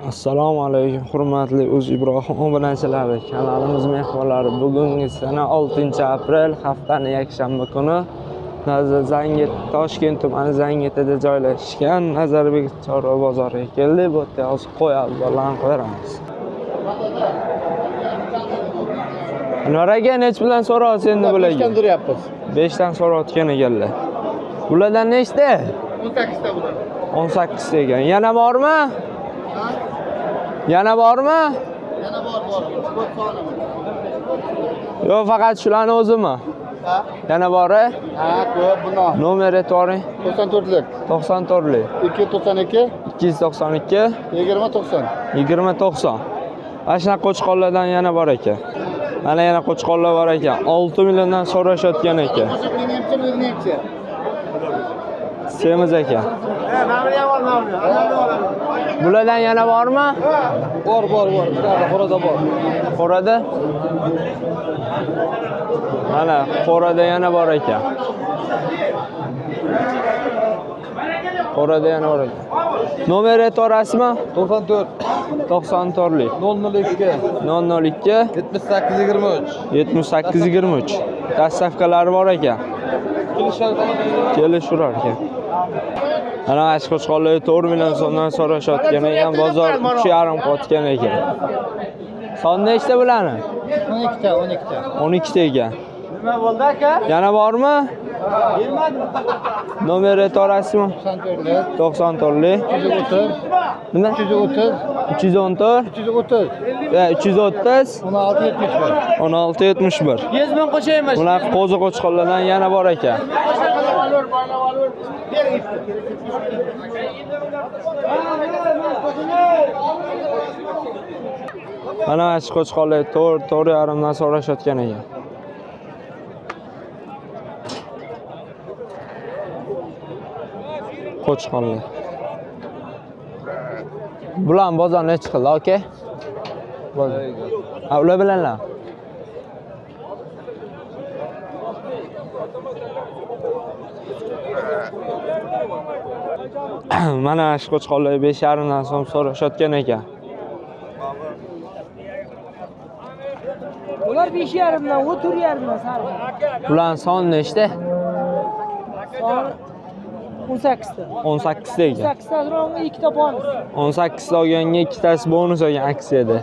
Assalomu alaykum hurmatli Ibrohim obunachilari, kanalimiz mehmonlari. Bugungi sana 6-aprel, haftaning yakshanba kuni Zangit, Toshkent tumani Zangitida joylashgan Nazarbek chorva bozoriga keldik. Bu yerda hozir qo'y albalarni qo'yamiz. Anvar aka, nech bilan so'raysiz endi bularga? 5 dan so'rayapmiz. 5 dan so'rayotgan ekanlar. Bulardan nechta? 18 ta bular. 18 ta ekan. Yana bormi? Yana bormi? Yana bor. Ko'p soni. Yo'q, faqat shularni o'zimi? Ha? Yana bori? Ha, ko'p buni. Nomeri aytvoring. 94lik. 94lik. 292 292 2090. 2090. Ashna qo'chqonlardan yana bor ekan. Mana yana qo'chqonlar bor ekan. 6 milliondan so'rashayotgan ekan. Nemcha. Semiz ekan. Bulardan yana bormi? Bor. Qo'rada bor. Qo'rada? Mana qo'rada yana bor ekan. Qo'rada yana bor ekan. Nomeri aytvorasizmi? 94 94lik. 002 002 7823. 7823. Dastavkalari bor ekan. Kelishurar ekan. Ana ash qo'chqonlar 4 million so'mdan so'rashayotgan ekan, bozor 3,5 qotgan ekan. Son nechta bularni? 12 ta. 12 ta ekan. Nima bo'ldi aka? Yana bormi? Bermadim. Nomeri aytvorasizmi? 94lik 94lik. 330 Nima? 330 314 330 330 1671. 1671. 100 ming qo'shaymiz. Bular qo'zi qo'chqonlardan yana bor ekan. Mana shu qo'chqonlar 4,5 dan so'rashayotgan ekan. Qo'chqonlar. Bular bozor necha qildi, aka? Bozor. Ha, ular bilanlar. Mana shu qo'chqonlar 5,5 dan so'm so'rashayotgan ekan. Ular 5,5 dan, o 4,5 dan sarf. Bular son nechta? Son 18 ta. 18 ta ekan. 18 ta so'ranga 2 ta bonus. 18 ta olganga 2 tasi bonus olgan aksiyada.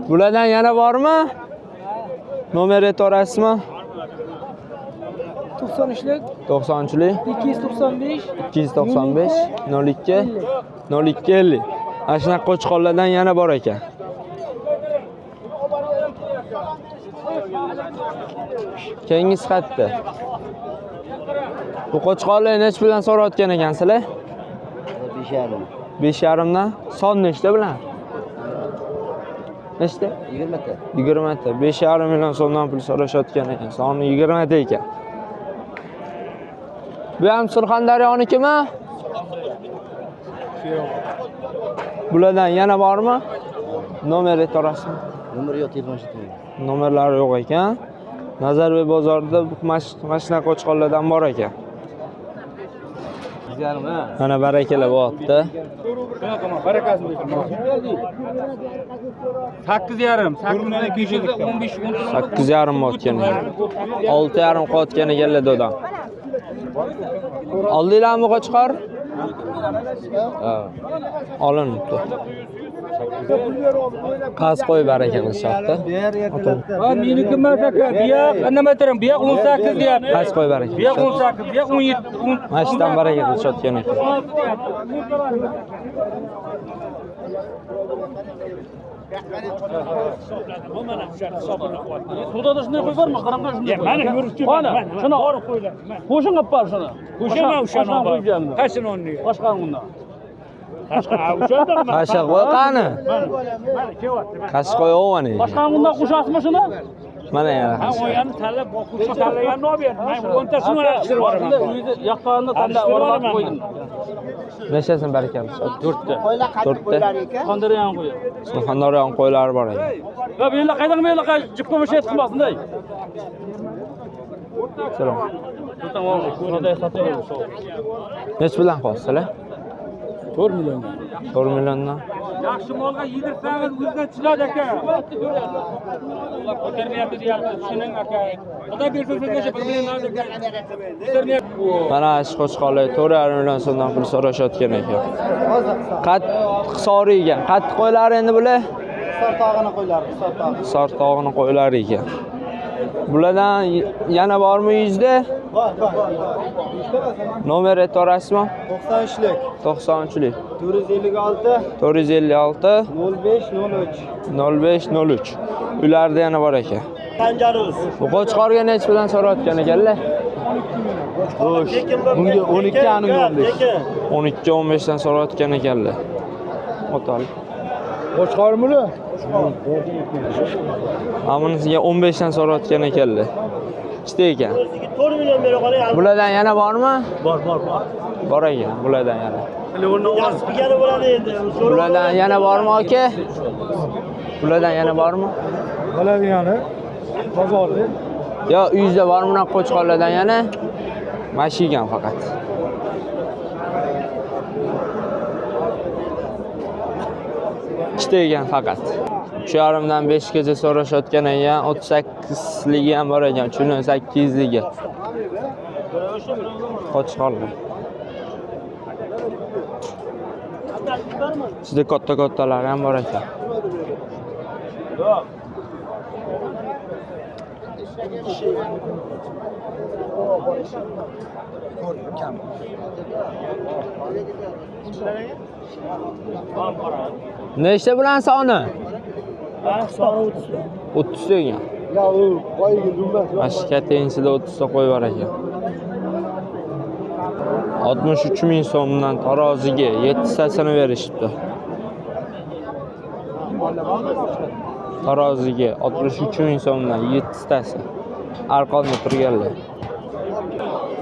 Bulardan yana bormi? Nomeri aytvorasizmi? 93lik 90lik 295 295 02 0250. Ashna qo'chqonlardan yana bor ekan. Keyingisi qayerda? Bu qo'chqonlar nech bilan so'rayotgan ekansizlar? 5,5. 5,5 dan. Son nechta bilan? Nechta? 20 ta. 20 ta. 5,5 million so'mdan pul so'rashayotgan ekan. Soni 20 ta ekan. Bu ham Surxondaryonikimi? Bulardan yana bormi? Nomeri aytvorasizmi? Nomer yo'q, telefon shitmi. Nomerlari yo'q ekan. Nazarbek bozorida mashina qo'chqonlardan bor ekan. Mana barakalar bo'pti. Barakasini bersin. 8,5. 8,5 bo'tgan ekan. 6,5 qotgan ekanlar dodan. Oldinglarmi qo'chqor? Ha. Olinibdi. Qaz qo'y barakani shaqda. Ha, meniki aka. Biyoq nima aytaram? Biyoq 18 deyapti. Qaz qo'y barakani. Biyoq 18, biyoq 17. Mashdan barakani shotgan ekan. Sudada shunday qo'y bormi? Qaramda shunday. Mana yuribdi. Mana shuni olib qo'ylar. Qo'shin qilib ber shuni. Qo'shima o'shani qo'ygan. Qashin onni. Boshqa undan. Qashaq voy qani? Mana kelyapti. Qashq qo'y o'g'ani. Boshqa undan qo'shasizmi shuni? Mana yana. Ha, o'yani tanlab, qo'shma tanlaganni olib berdim. Men 10tasini yig'ishtirib yuboraman. Uyda yoqqanini tanlab o'rab qo'ydim. Nechasini barakani? 4 ta. 4 ta. Qondirgan qo'y. Surxondaryo qo'ylari bor ekan. Va bu yerlar qaydan bu yerlar jipga mashayt qilmasinday. Salom. Tamam, xudoy sotib Nech bilan qolsizlar? 4 million. 4 milliondan. Yaxshi molga yedirsangiz o'zidan chiqadi aka. Ular ko'tarmayapti deyapti. Tushuning aka. Xudo bersa sizgacha problemlar aka. Ko'tarmayapti. Mana shu qo'chqorlar 4,5 million so'mdan pul so'rashayotgan ekan. Qattiq sori ekan. Qattiq qo'ylar endi bular. Sartog'ini qo'ylar, sartog'. Sartog'ini qo'ylar ekan. Bulardan yana bormi yuzda? Bor. Nomer aytorasizmi? 93lik, 93lik 456 456 05 03. 0503. Ularda yana bor ekan. Qanjaruz. Bu qo'chqorga nech bilan so'rayotgan ekanlar? Xo'sh. Bunga 12 anim 15. 12-15 dan so'rayotgan ekanlar. O'tal. Qo'chqormini? Amunisiga 15 dan so'rayotgan ekanlar. Ikkita ekan. 4 million bera qoling. Bulardan yana bormi? Bor. Bor ekan, bulardan yana. Yaxshi qilgani bo'ladi endi. Bulardan yana bormi aka? Bulardan yana bormi? Bo'ladigani bozorda. Yo, uyingizda bormi bunaqa qo'chqorlardan yana? Mashigan faqat. Ikkita ekan faqat. 3,5 dan 5 gacha so'rashayotgan ekan, 38 ligi ham bor ekan, shuni 8 ligi. Qo'chqorlar. Sizda katta-kattalar ham bor ekan. Nechta bilan soni? Soni 30 ta ekan. Ya u qo'yga dumba. Mana kattasiga 30 ta qo'y bor ekan. 63 ming so'mdan taroziga 7 tasini berishibdi. Taroziga 63 ming so'mdan 7 tasi. Arqonda turganlar.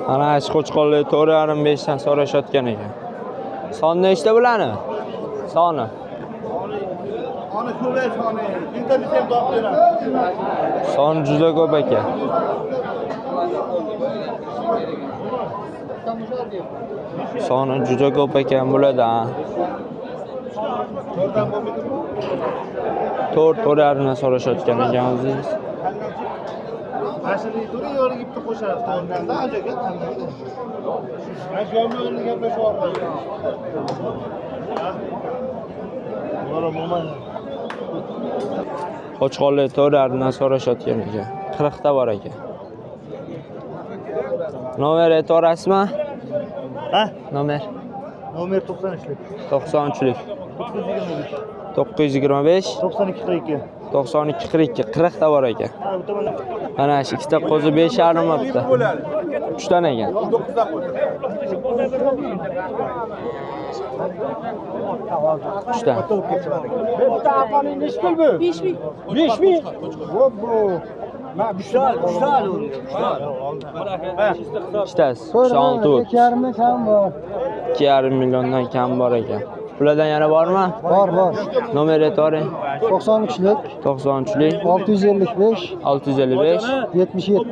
Mana shu qo'chqorlar 4,5 dan so'rashayotgan ekan. Son nechta bilani? Soni. Ona ko'p soni. Bitta bitta dop beradi. Son juda ko'p ekan. Soni juda ko'p ekan bulardan. 4,5 dan so'rashayotgan ekan o'zingiz. Mashinani turi yo'liga bitta qo'shadi. To'g'ridan ajoga tanlaydi. Mashinani gaplashib yuboradi. Bora bo'lmaydi. Qo'chqorlar 4,5 dan so'rashayotgan ekan. 40 ta bor ekan. Nomer aytorasizmi? Ha? Nomer Nomer 93lik. 93lik 925 925 92 42. 92 42 40 ta bor ekan. Mana shu ikkita qo'zi 5,5 mabda. 3 dan ekan. 3 dan. Bitta aqoning nechta pul bu? 5 ming. 5 ming. Hoppo. Ma bishal. Ikkitasi 6 2,5 kam bor. 2,5 milliondan kam bor ekan. Bulardan yana bormi? Bor. Nomer aytoring. 93lik 93lik 655 655 77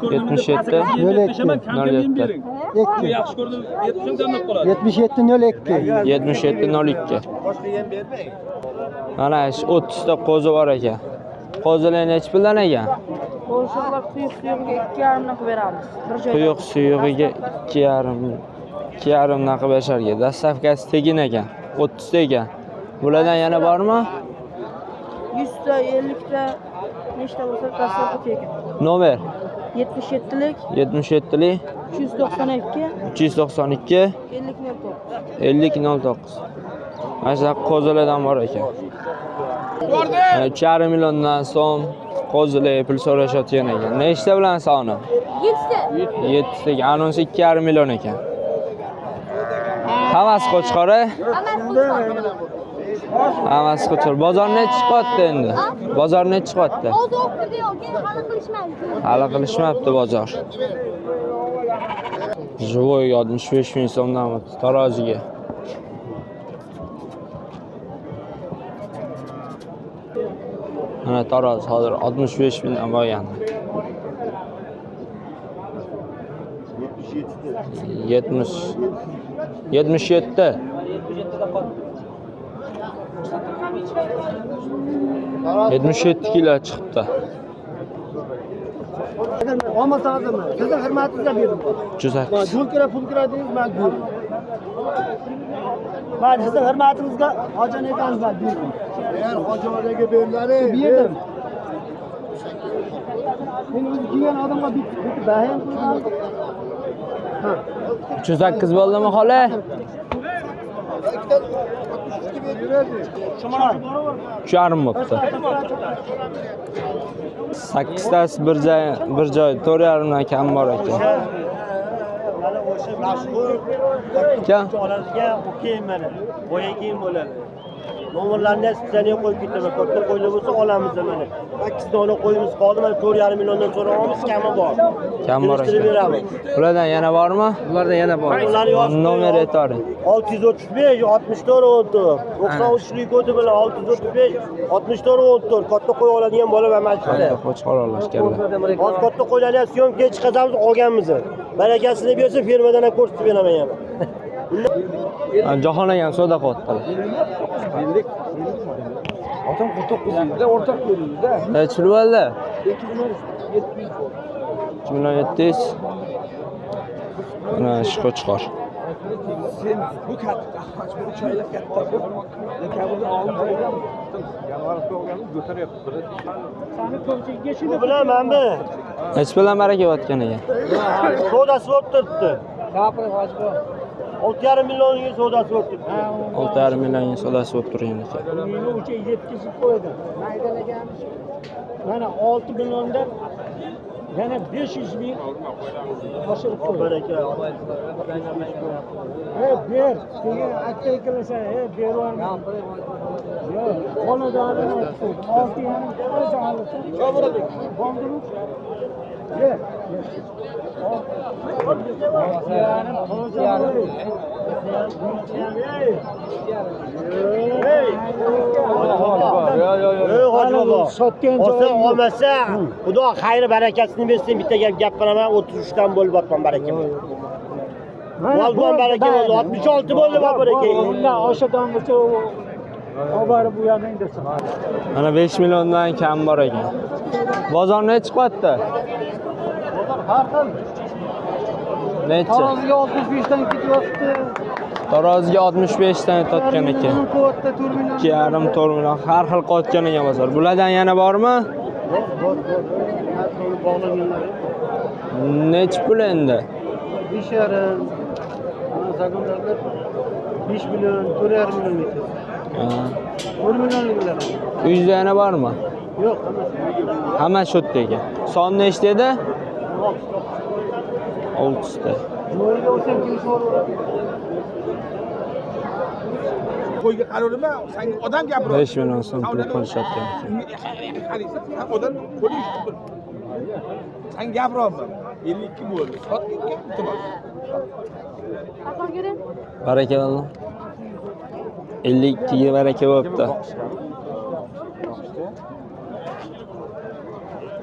77 02 07 Yaxshi ko'rdim. 70 dan qoladi. 77 02. 77 02. Mana shu 30 ta qo'zi bor ekan. Qo'zilar necha puldan ekan? Qo'shiqlar quyuq-quyuqiga 2,5 dan qilib beramiz. Bir joyda. Quyuq suyug'iga 2,5 dan qilib berisharga. Dastavkasi tegin ekan. 30 ta ekan. Bulardan yana bormi? 100 ta, 50 ta nechta bo'lsa tasavvur ekan. Nomer 77lik 77lik 392 392 50 09. 5009. Mana shu qo'zilardan bor ekan. 3,5 milliondan so'm qo'zilar pul so'rashayotgan ekan. Nechta bilan soni? 7 ta. 7 ta. Anonsi 2,5 million ekan. Hammasi qo'chqori? Hammasi qo'chqor. Bozor necha chiqyapti endi? Bozor necha chiqyapti? Hali qilishmabdi bozor. Живой 65 ming so'mdan taroziga. Mana taroz hozir 65 mingdan bo'lgan. 77. 77 kilo chiqibdi. Olmasa azami. Sizning hurmatingizga berdim. 308. Yo'l kerak, pul kerak deysiz, men berdim. Men sizning hurmatingizga hojon ekansiz, men berdim. Eğer hojonaga berilari, berdim. Men o'zi kelgan odamga bitta bayon qildim. 308 bo'ldimi xola? Shu yarim bo'pti. 8 tasi bir joy 4,5 dan kam bor ekan. Mana o'sha mashhur Aka, olasiga o'keyin mana. Boya keyin bo'ladi. Nomerlarni sizlarga qo'yib ketaman. Katta qo'ylar bo'lsa olamiz mana. 8 dona qo'yimiz qoldi. Mana 4,5 milliondan so'rayapmiz, kami bor. kam bor Kelishtirib ekan. beramiz. Bulardan yana bormi? Bularda yana bor. Ularni yozib Nomer aytaring. 635 64 14. 93 kodi bilan 635 64 14. Katta qo'y oladigan bola va mashhurlar. Qo'chqor olashganlar. Hozir katta qo'ylarni syomkaga chiqazamiz, olganmiz. Barakasini bersa firmadan ham ko'rsatib beraman ham. Jahon ham savdo qilyaptilar. Otam 900'da ortak veriyoruz da. Necha pul bo'ldi? 2700. Mana shu qo'chqor. Sen bu katta, bu choylar katta bu. Kabulda olib qo'ygan. Yanvarda olganimiz ko'taryapti. Bu bilan mana bu Necha bilan baraka bo'tgan ekan? savdosi bo'lib turibdi. 6,5 millionga savdosi bo'lib turibdi. 6,5 millionga savdosi bo'lib turgan ekan. Meni o'sha yetkazib qo'ydi. Maydalagan mana 6 milliondan yana 500 ming oshirib qo'ydi. Baraka. Ber, keyin akka kelsa, bervormi? Yo'q, xonadonini aytdim. 6,5 o'zi olsa. Bondimi? Ber. Ey hoji bobo. Sotgan Olsa joyim yo'q. olmasa, xudo xayri barakasini bersin, bitta gap qilaman, 33 dan bo'lib otman baraka. Valgon baraka bo'ldi, 66 bo'ldi bu baraka. Bundan oshadongacha oborib bu yerdan indasin. Mana 5 milliondan kam bor ekan. Bozor necha chiqyapti? Har xil. Necha? Taroziga 65 dan ketyapti. Taroziga 65 dan totgan ekan. Qo'yapti 4 million. 2,5 4 million har xil qotgan ekan bozor. Bulardan yana bormi? Bor. Bog'langanlar. Necha pul endi? 5,5. Zagonlarlar 5 million, 4,5 million metre. Ha. 4 millionliklar. Uyda yana bormi? Yo'q, hammasi. Hamma shu yerda ekan. Son nechta edi? 6 ta. Mo'yga o'sam kelish bor. Qo'yga qarorima, sen odam gapirib. 5 million so'm pul qo'yishayotgan ekan. Sen odam qo'li ishdir. Sen gapiryapsan. 52 bo'ldi. Sotga ketdi. Baraka bo'ldi. 52 ga baraka bo'pti.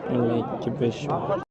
52 5.